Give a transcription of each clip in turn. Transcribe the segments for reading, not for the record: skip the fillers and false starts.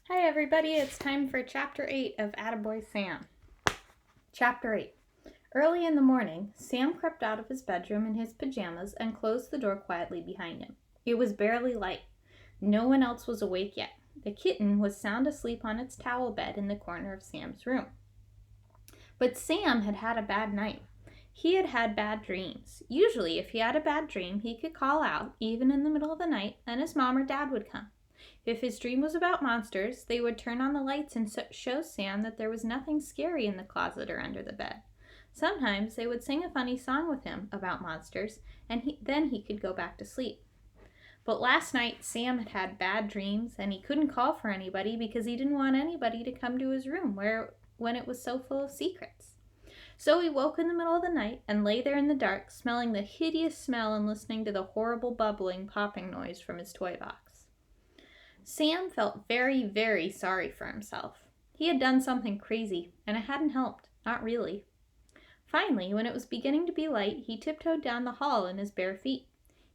Hi everybody, it's time for Chapter 8 of Attaboy Sam. Chapter 8. Early in the morning, Sam crept out of his bedroom in his pajamas and closed the door quietly behind him. It was barely light. No one else was awake yet. The kitten was sound asleep on its towel bed in the corner of Sam's room. But Sam had had a bad night. He had had bad dreams. Usually, if he had a bad dream, he could call out, even in the middle of the night, and his mom or dad would come. If his dream was about monsters, they would turn on the lights and show Sam that there was nothing scary in the closet or under the bed. Sometimes they would sing a funny song with him about monsters, and then he could go back to sleep. But last night, Sam had had bad dreams, and he couldn't call for anybody because he didn't want anybody to come to his room when it was so full of secrets. So he woke in the middle of the night and lay there in the dark, smelling the hideous smell and listening to the horrible bubbling, popping noise from his toy box. Sam felt very, very sorry for himself. He had done something crazy, and it hadn't helped. Not really. Finally, when it was beginning to be light, he tiptoed down the hall in his bare feet.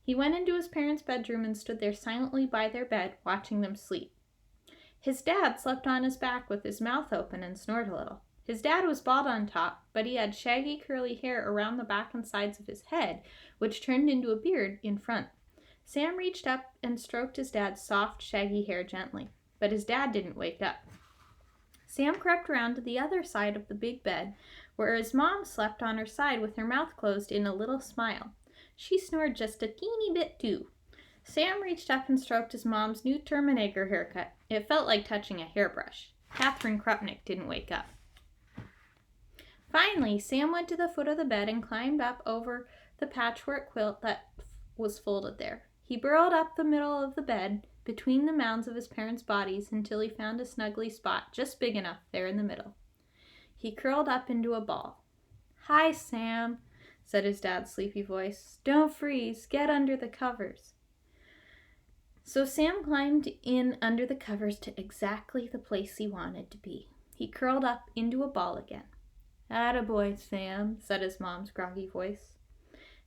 He went into his parents' bedroom and stood there silently by their bed, watching them sleep. His dad slept on his back with his mouth open and snored a little. His dad was bald on top, but he had shaggy curly hair around the back and sides of his head, which turned into a beard in front. Sam reached up and stroked his dad's soft, shaggy hair gently, but his dad didn't wake up. Sam crept around to the other side of the big bed, where his mom slept on her side with her mouth closed in a little smile. She snored just a teeny bit too. Sam reached up and stroked his mom's new Terminator haircut. It felt like touching a hairbrush. Catherine Krupnick didn't wake up. Finally, Sam went to the foot of the bed and climbed up over the patchwork quilt that was folded there. He burrowed up the middle of the bed, between the mounds of his parents' bodies, until he found a snuggly spot just big enough there in the middle. He curled up into a ball. "Hi, Sam," said his dad's sleepy voice. "Don't freeze. Get under the covers." So Sam climbed in under the covers to exactly the place he wanted to be. He curled up into a ball again. "Attaboy, Sam," said his mom's groggy voice.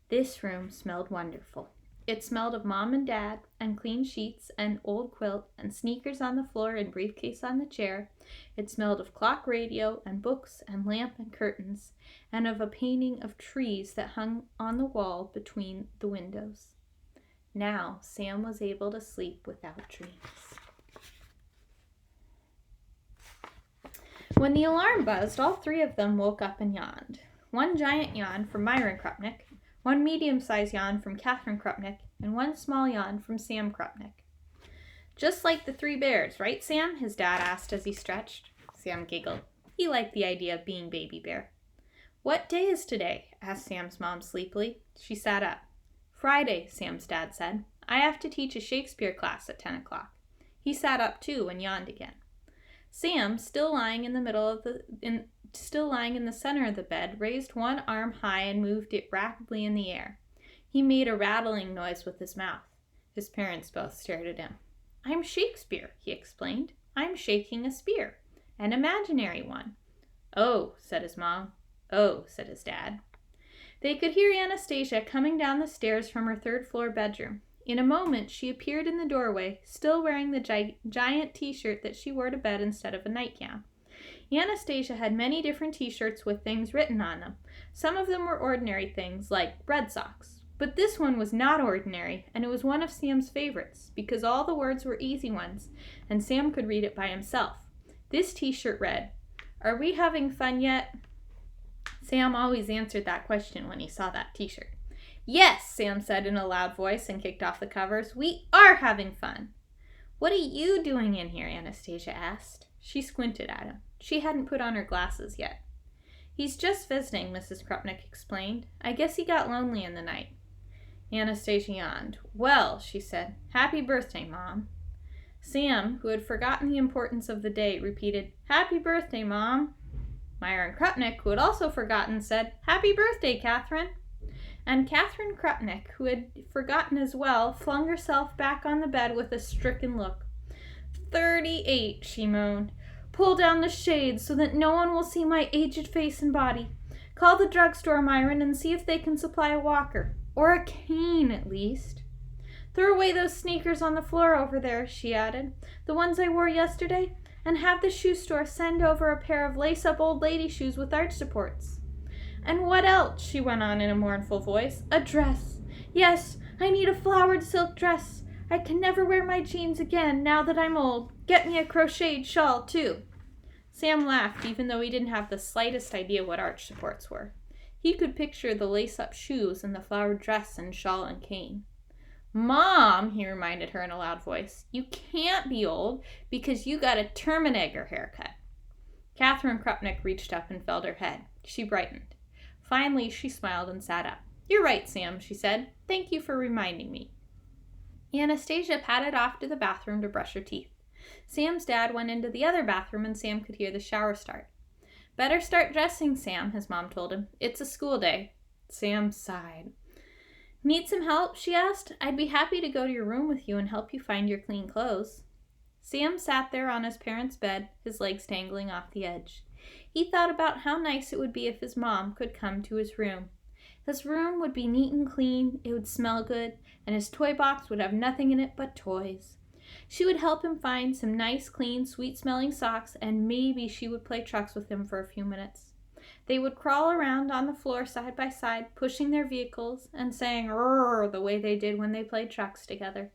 This room smelled wonderful. It smelled of Mom and Dad, and clean sheets, and old quilt, and sneakers on the floor, and briefcase on the chair. It smelled of clock radio, and books, and lamp, and curtains, and of a painting of trees that hung on the wall between the windows. Now Sam was able to sleep without dreams. When the alarm buzzed, all three of them woke up and yawned. One giant yawn from Myron Krupnick, one medium-sized yawn from Catherine Krupnick, and one small yawn from Sam Krupnick. "Just like the three bears, right, Sam?" his dad asked as he stretched. Sam giggled. He liked the idea of being baby bear. "What day is today?" asked Sam's mom sleepily. She sat up. "Friday," Sam's dad said. "I have to teach a Shakespeare class at 10 o'clock. He sat up too and yawned again. Sam, still lying in the center of the bed, raised one arm high and moved it rapidly in the air. He made a rattling noise with his mouth. His parents both stared at him. "I'm Shakespeare," he explained. "I'm shaking a spear. An imaginary one." "Oh," said his mom. "Oh," said his dad. They could hear Anastasia coming down the stairs from her third-floor bedroom. In a moment, she appeared in the doorway, still wearing the giant T-shirt that she wore to bed instead of a nightgown. Anastasia had many different T-shirts with things written on them. Some of them were ordinary things, like Red Sox. But this one was not ordinary, and it was one of Sam's favorites, because all the words were easy ones, and Sam could read it by himself. This T-shirt read, "Are we having fun yet?" Sam always answered that question when he saw that T-shirt. "Yes," Sam said in a loud voice and kicked off the covers. "We are having fun." "What are you doing in here?" Anastasia asked. She squinted at him. She hadn't put on her glasses yet. "He's just visiting," Mrs. Krupnick explained. "I guess he got lonely in the night." Anastasia yawned. "Well," she said, "happy birthday, Mom." Sam, who had forgotten the importance of the day, repeated, "Happy birthday, Mom." Myron Krupnick, who had also forgotten, said, "Happy birthday, Catherine." And Catherine Krupnick, who had forgotten as well, flung herself back on the bed with a stricken look. 38, she moaned. "Pull down the shades so that no one will see my aged face and body. Call the drugstore, Myron, and see if they can supply a walker. Or a cane, at least." Throw away those sneakers on the floor over there, she added, the ones I wore yesterday, and have the shoe store send over a pair of lace-up old lady shoes with arch supports. And what else? She went on in a mournful voice. A dress. Yes, I need a flowered silk dress. I can never wear my jeans again now that I'm old. Get me a crocheted shawl, too. Sam laughed, even though he didn't have the slightest idea what arch supports were. He could picture the lace-up shoes and the flowered dress and shawl and cane. Mom, he reminded her in a loud voice, you can't be old because you got a Terminator haircut. Catherine Krupnik reached up and felt her head. She brightened. Finally, she smiled and sat up. You're right, Sam, she said. Thank you for reminding me. Anastasia padded off to the bathroom to brush her teeth. Sam's dad went into the other bathroom and Sam could hear the shower start. Better start dressing, Sam, his mom told him. It's a school day. Sam sighed. Need some help? She asked. I'd be happy to go to your room with you and help you find your clean clothes. Sam sat there on his parents' bed, his legs dangling off the edge. He thought about how nice it would be if his mom could come to his room. His room would be neat and clean, it would smell good, and his toy box would have nothing in it but toys. She would help him find some nice, clean, sweet-smelling socks, and maybe she would play trucks with him for a few minutes. They would crawl around on the floor side by side, pushing their vehicles and saying "rrr" the way they did when they played trucks together.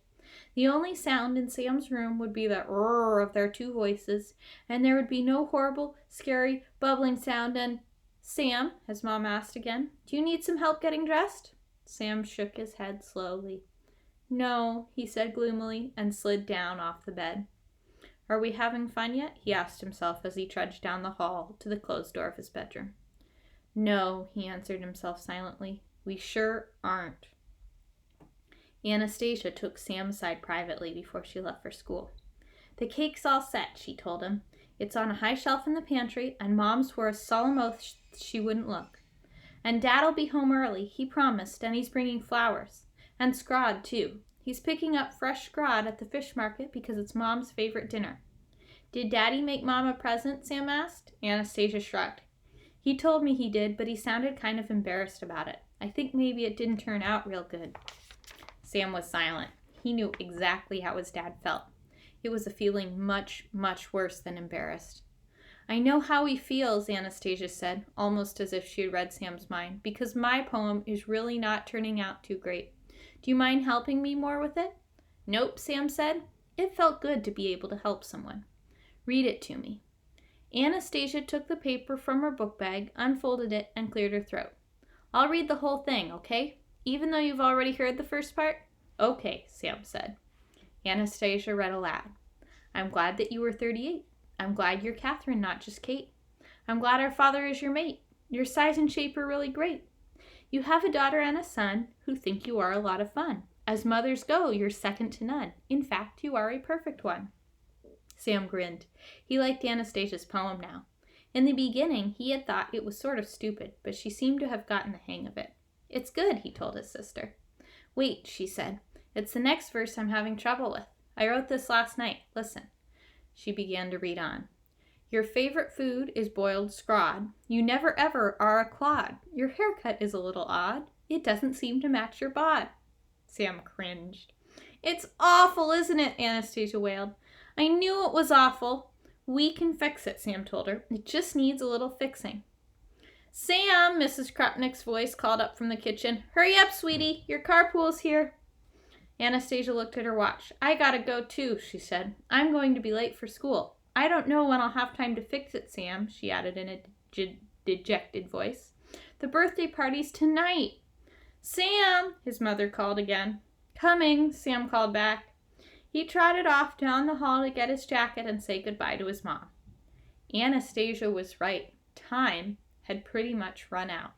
The only sound in Sam's room would be the "rrr" of their two voices, and there would be no horrible, scary, bubbling sound and... Sam, his mom asked again, do you need some help getting dressed? Sam shook his head slowly. No, he said gloomily, and slid down off the bed. Are we having fun yet? He asked himself as he trudged down the hall to the closed door of his bedroom. No, he answered himself silently. We sure aren't. Anastasia took Sam aside privately before she left for school. The cake's all set, she told him. It's on a high shelf in the pantry, and Mom swore a solemn oath she wouldn't look. And Dad'll be home early, he promised, and he's bringing flowers. And scrod, too. He's picking up fresh scrod at the fish market because it's Mom's favorite dinner. Did Daddy make Mom a present? Sam asked. Anastasia shrugged. He told me he did, but he sounded kind of embarrassed about it. I think maybe it didn't turn out real good. Sam was silent. He knew exactly how his dad felt. It was a feeling much, much worse than embarrassed. I know how he feels, Anastasia said, almost as if she had read Sam's mind, because my poem is really not turning out too great. Do you mind helping me more with it? Nope, Sam said. It felt good to be able to help someone. Read it to me. Anastasia took the paper from her book bag, unfolded it, and cleared her throat. I'll read the whole thing, okay? Even though you've already heard the first part? Okay, Sam said. Anastasia read aloud. I'm glad that you were 38. I'm glad you're Catherine, not just Kate. I'm glad our father is your mate. Your size and shape are really great. You have a daughter and a son who think you are a lot of fun. As mothers go, you're second to none. In fact, you are a perfect one. Sam grinned. He liked Anastasia's poem now. In the beginning, he had thought it was sort of stupid, but she seemed to have gotten the hang of it. It's good, he told his sister. Wait, she said. It's the next verse I'm having trouble with. I wrote this last night. Listen. She began to read on. Your favorite food is boiled scrod. You never ever are a clod. Your haircut is a little odd. It doesn't seem to match your bod. Sam cringed. It's awful, isn't it? Anastasia wailed. I knew it was awful. We can fix it, Sam told her. It just needs a little fixing. Sam, Mrs. Krupnik's voice called up from the kitchen. Hurry up, sweetie. Your carpool's here. Anastasia looked at her watch. I gotta go too, she said. I'm going to be late for school. I don't know when I'll have time to fix it, Sam, she added in a dejected voice. The birthday party's tonight. Sam, his mother called again. Coming, Sam called back. He trotted off down the hall to get his jacket and say goodbye to his mom. Anastasia was right. Time had pretty much run out.